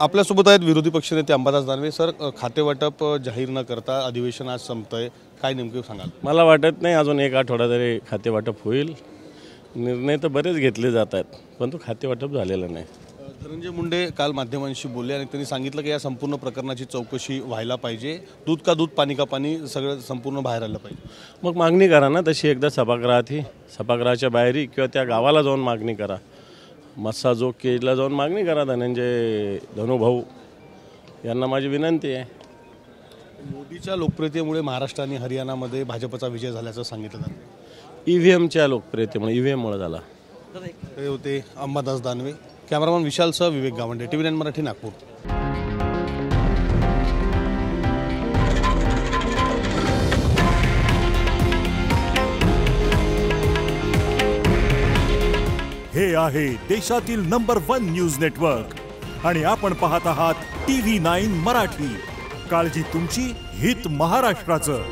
आपल्यासोबत आहेत विरोधी पक्षनेते अंबादास दानवे। सर, खातेवाटप जाहीर न करता अधिवेशन आज संपतंय, काय नेमके सांगाल? मला वाटत नाही अजून एक आठवडा तरी खातेवाटप होईल। निर्णय तर बरेच घेतले जात आहेत, परंतु खातेवाटप झालेलं नाही। धनंजय मुंडे काल माध्यमांशी बोलले आणि त्यांनी सांगितलं की या संपूर्ण प्रकरणाची चौकशी व्हायला पाहिजे, दूध का दूध पाणी का पाणी सगळं संपूर्ण बाहेर आलं पाहिजे। मग मागणी करा ना तशी, एकदा सभागृहाच्या बाहेरही किंवा त्या गावाला जाऊन मागणी करा, मस्साजोग केजला जाऊन मागणी करा। धनुभाऊ यांना माझी विनंती आहे। मोदीच्या लोकप्रियतेमुळे महाराष्ट्र आणि हरियाणामध्ये भाजपचा विजय झाल्याचं सांगितलं जातं। ईव्हीएमच्या लोकप्रियतेमुळे, ईव्हीएममुळे झाला। ते होते अंबादास दानवे। कॅमेरामन विशालसह विवेक गावंडे, TV9 मराठी, नागपूर। हे आहे देशातील नंबर 1 न्यूज नेटवर्क आणि आपण पाहत आहात TV9 मराठी। काळजी तुमची, हित महाराष्ट्राचं।